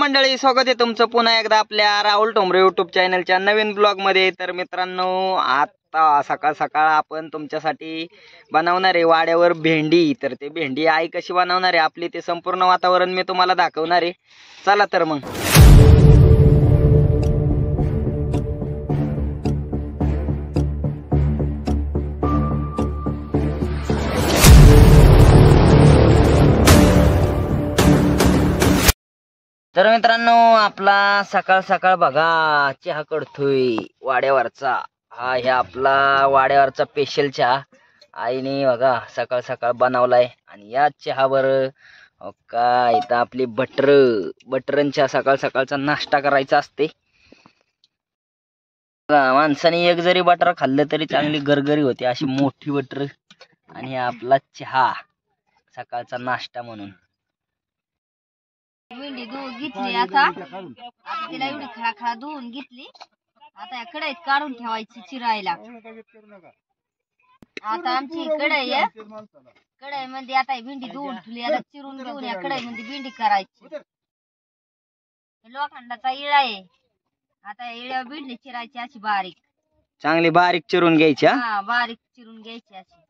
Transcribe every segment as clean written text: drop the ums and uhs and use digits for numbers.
मंडळी, स्वागत आहे तुमचं पुन्हा एकदा आपल्या राहुल टोमरे युट्यूब चॅनलच्या नवीन ब्लॉग मध्ये। तर मित्रांनो, आता सकाळ सकाळ आपण तुमच्यासाठी बनवणार आहे वाड्यावर भेंडी। तर ते भेंडी आई कशी बनवणार आहे आपली ते संपूर्ण वातावरण मी तुम्हाला दाखवणार आहे। चला तर मग। तर मित्रांनो, आपला सकाळ सकाळ बघा चहा कडतोय वाड्यावरचा। हा हे आपला वाड्यावरचा स्पेशल चहा आईने बघा सकाळ सकाळ बनवलाय। आणि या चहावर काय इथं आपली बटरच्या सकाळ सकाळचा नाश्ता करायचा असते। माणसाने एक जरी बटर खाल्लं तरी चांगली गरगरी होते, अशी मोठी बटर। आणि आपला चहा सकाळचा नाश्ता म्हणून। भेंडी घेतली आता तिला एवढी खळाखळा धुवून घेतली। आता या कढईत काढून ठेवायची चिरायला। आता आमची कढई आहे, कढईमध्ये आता भेंडी धुवून ठेवली। आता चिरून घेऊन या कढईमध्ये भेंडी करायची। लोखंडाचा इळा आहे, आता इळ्यावर भेंडी चिरायची अशी बारीक, चांगली बारीक चिरून घ्यायची। हा बारीक चिरून घ्यायची अशी।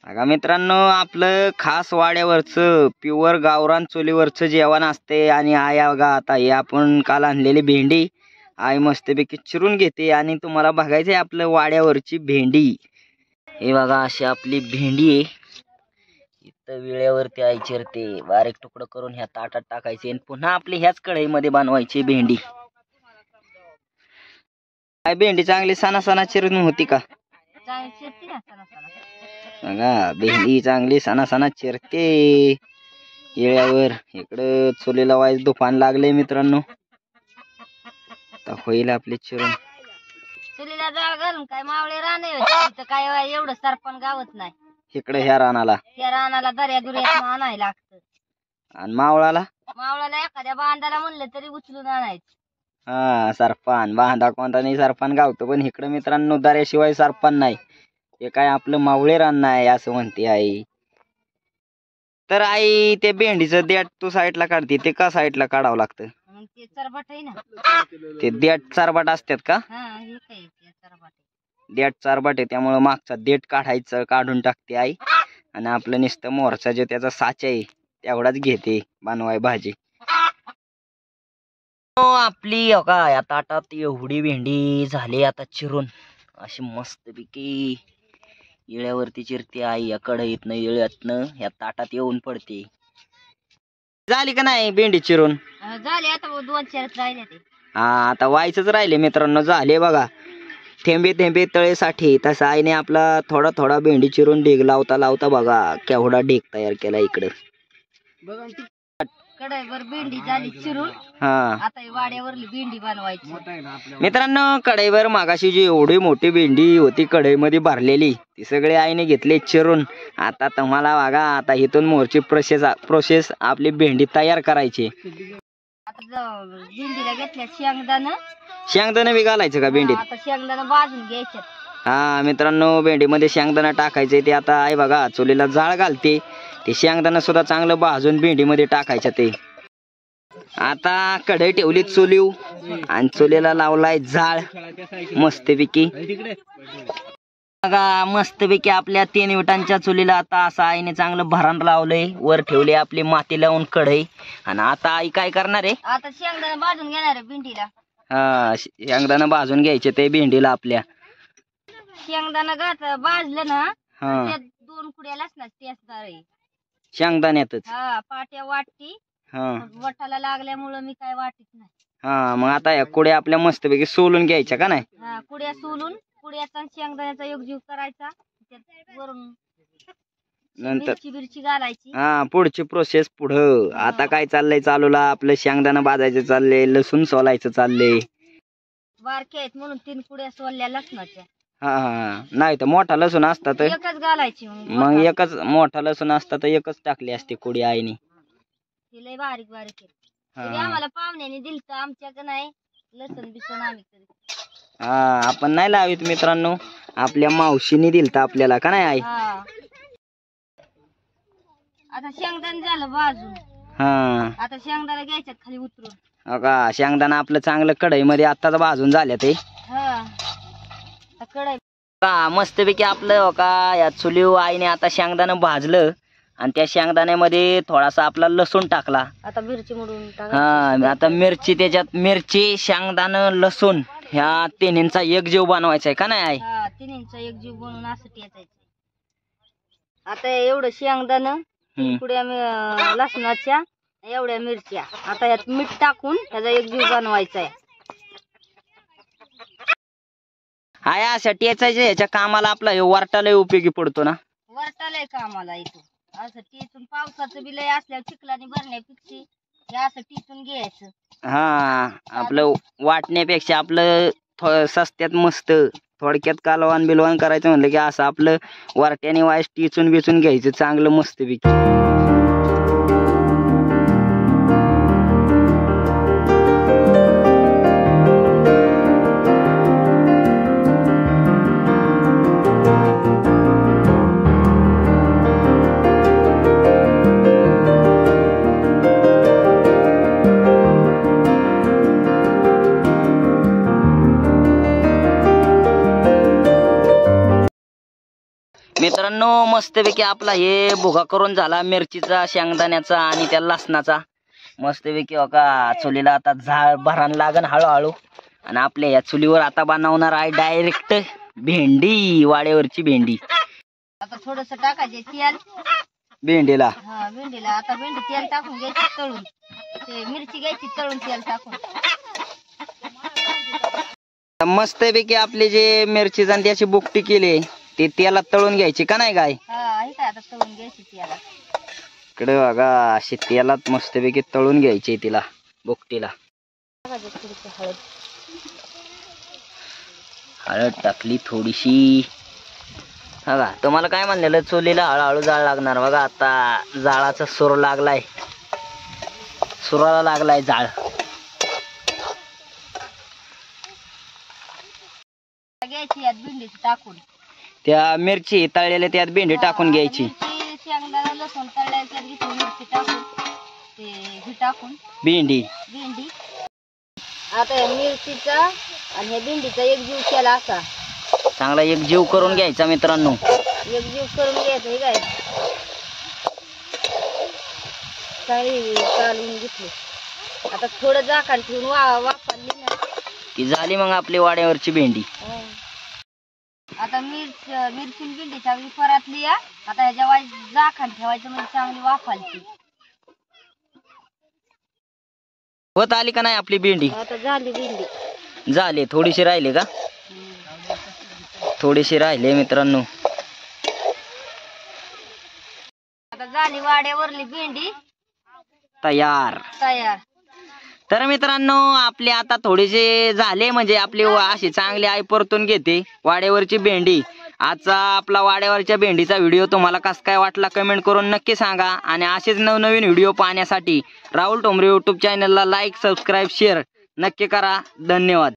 बघा मित्रांनो, आपलं खास वाड्यावरचं प्युअर गावरान चुलीवरचं जेवण असते। आणि आई बघा आता हे आपण काल आणलेली भेंडी आई मस्तपैकी चिरून घेते। आणि तुम्हाला बघायचंय आपलं वाड्यावरची भेंडी। हे बघा अशी आपली भेंडी आहे, इथं विळ्यावरती आई चिरते, बारीक तुकडं करून ह्या ताटात टाकायचे आणि पुन्हा आपली ह्याच कढईमध्ये बनवायची भेंडी। काय भेंडी चांगली सणा चिरून होती का? बघा भेंडी चांगली सणा चिरते येळ्यावर। इकडं चुलीला वाईज दुफान लागले मित्रांनो, तर होईल आपली चिरून। चुलीला जाळ घालून काय मावळे राणे होते, काय एवढं सरपण गावत नाही। इकडे ह्या रानाला दर्या दुर्यात आणायला लागतं। आणि मावळाला एखाद्या बांधाला म्हणलं तरी उचलून आणायचं। हा सरपण बांधा कोणता नाही, सरपण गावतो। पण इकडे मित्रांनो दर्याशिवाय सरपण नाही, हे काय आपलं मावळे रान नाही असं म्हणते आई। तर आई ते भेंडीचं देठ तू साईडला काढते, ते का साईडला काढावं लागतं? ते चरबट आहे ना, ते देठ चरबट असतात का? देठ चरबट आहे त्यामुळे मागचा देठ काढून टाकते आई। आणि आपलं नुसतं मोरचा जे त्याचा साचा आहे तेवढाच घेते बनवाय भाजी। आपली का या ताटात एवढी भेंडी झाली आता चिरून, अशी मस्तपैकी इळ्यावरती चिरते आई। या कढईतनं इळ्यातनं या ताटात येऊन पडते। झाली का नाही भेंडी चिरून? झाली, आता 2-4 राहिले ते। हा आता व्हायचंच राहिले मित्रांनो, झाले बघा थेंबे थेंबे तळेसाठी। तसा आईने आपला थोडा थोडा भेंडी चिरून ढीग लावता लावता बघा केवढा ढीग तयार केला इकडं। कढईवर भेंडी झाली चिरून, हा आता वाड्यावरली भेंडी बनवायची। मित्रांनो, कढईवर मागाशी जी एवढी मोठी भेंडी होती कढईमध्ये भरलेली, ती सगळी आईने घेतली चिरून। आता तुम्हाला बघा आता इथून मोरची प्रोसेस आपली भेंडी तयार करायची। आता भेंडीला घेतल्या शेंगदाणे बी घालायचं का भेंडीत? आता शेंगदाणा भाजून घ्यायचे। हा मित्रांनो, भेंडीमध्ये शेंगदाणा टाकायचे। ते आता आई बघा चुलीला जाळ घालते, ते शेंगदाणा सुद्धा चांगलं भाजून भेंडीमध्ये टाकायचं। ते आता कढई ठेवली चुलीव आणि चुलीला लावलाय जाळ मस्तपैकी। बघा मस्तपैकी आपल्या 3 विटांच्या चुलीला आता असं आईने चांगलं भरण लावलंय। वर ठेवली आपली माती लावून कढई। आणि आता आई काय करणार आहे? आता शेंगदाणा भाजून घेणार आहे भेंडीला। हा शेंगदाणा भाजून घ्यायचे ते भेंडीला आपल्या। शेंगदाणा भाजलं ना, हा 2 कुड्या लसणाची असणार आहे शेंगदाण्यातच। हा पाट्या वाटती, हा वटाला लागल्यामुळं मी काय वाटत नाही। हा मग आता या कुड्या आपल्या मस्तपैकी सोलून घ्यायच्या का नाही? हा कुड्या सोलून कुड्याचा शेंगदाण्याचा योगजीव करायचा, वरून नंतर मिरची घालायची। हा पुढची प्रोसेस पुढं। आता काय चाललंय चालूला आपलं शेंगदाणा भाजायचं चाललंय, लसूण सोलायचं चाललंय। बारके आहेत म्हणून 3 कुड्या सोलल्या लसणाच्या। हा हा नाही तर मोठा लसूण असता तर एकच घालायची, मग एकच मोठा लसूण असता तर एकच टाकली असते कुडी आईने। लय बारीक बारीक आम्हाला पाहुण्याने दिलत, आमच्याकडे नाही लसूण बिसून आम्ही कधी। हा आपण नाही लावित मित्रांनो, आपल्या मावशीने दिलत आपल्याला का नाही आई? आता शेंगदाणे झालं भाजून, हा आता शेंगदाणा घ्यायच्यात खाली उतरून. हो का, शेंगदाणा आपलं चांगलं कढईमध्ये आत्ताच भाजून झाल्या ते हा आता कढई का मस्तपैकी आपलं हो का. या चुलीवर आईने आता शेंगदाणा भाजलं आणि त्या शेंगदाण्यामध्ये थोडासा आपला लसूण टाकला. आता मिरची मोडून टाका. हा आता मिरची, त्याच्यात मिरची शेंगदाणा लसूण ह्या तिन्हींचा एकजीव बनवायचा आहे का नाही आई? हा तिन्हींचा एकजीव बनवून असं टेचायचं. आता एवढं शेंगदाणं, पुढे लसणाच्या, एवढ्या मिरच्या, आता यात मीठ टाकून त्याचा एकजीव बनवायचा आहे. हाय अशा टेचायच्या ह्याच्या कामाला आपला हे वारटाला उपयोगी पडतो ना. वरटालय कामाला येतो. असं टेचून पावसाचं बिलय असल्यावर चिखलाने भरण्यापेक्षा हे असं टेचून घ्यायचं. हा आपलं वाटण्यापेक्षा आपलं सस्त्यात मस्त थोडक्यात कालवान बिलवान करायचं म्हणलं की असं आपलं वारट्याने वायस टिचून बिचून घ्यायचं चांगलं मस्तपैकी. मित्रांनो मस्तपैकी आपला हे भुगा करून झाला मिरचीचा, शेंगदाण्याचा आणि त्या लसणाचा. मस्तपैकी हो का चुलीला आता झाड भरायला लागन हळूहळू. आणि आपल्या या चुलीवर आता बनवणार आहे डायरेक्ट भेंडी, वाड्यावरची भेंडी. आता थोडस टाकायचे तेल भेंडीला. हा भेंडीला आता भेंडी तेल टाकून घ्यायची तळून. ते मिरची घ्यायची तळून तेल टाकून. मस्तपैकी आपली जे मिरची आणि त्याची बुकटी केली ते तेलात तळून घ्यायची का नाही काय? हा आहे काय आता तळून घ्यायची तेलात. इकडे बघा अशी तेलात मस्तपैकी तळून घ्यायची तिला बुकटीला. हळद हळद टाकली थोडीशी. बघा तुम्हाला काय म्हणलेलं चुलीला हळूहळू जाळ लागणार. बघा आता जाळाचा सूर लागलाय, सुराला लागलाय जाळ. घ्यायची यात भेंडी टाकून. त्या मिरची तळलेल्या त्यात भेंडी टाकून घ्यायची. शेंगदाणा लसूण तळलेल्या त्यात घेतली मिरची टाकून ते हे टाकून भेंडी. आता या मिरचीचा आणि ह्या भेंडीचा एकजीव केला असा चांगला एक जीव करून घ्यायचा मित्रांनो. एकजीव करून घ्यायचं. हे काय चांगली चालवून घेतली. आता थोडं झाकण ठेवून वाफाली ना ती झाली मग आपली वाड्यावरची भेंडी. आता मिरची भेंडी चांगली परतली. आता ह्याच्या वाईस झाकण ठेवायचं म्हणजे चांगली वाफाली. होत आली का नाही आपली भेंडी? आता झाली भेंडी. झाली. थोडीशी राहिली का? थोडीशी राहिले मित्रांनो. आता झाली वाड्यावरली भेंडी तयार. तर मित्रांनो आपले आता थोडेसे झाले म्हणजे आपली अशी चांगली आई परतून घेते वाड्यावरची भेंडी. आजचा आपला वाड्यावरच्या भेंडीचा व्हिडिओ तुम्हाला कसा काय वाटला कमेंट करून नक्की सांगा. आणि असेच नवनवीन व्हिडिओ पाहण्यासाठी राहुल ठोंबरे यूट्यूब चॅनलला लाईक, सबस्क्राईब, शेअर नक्की करा. धन्यवाद.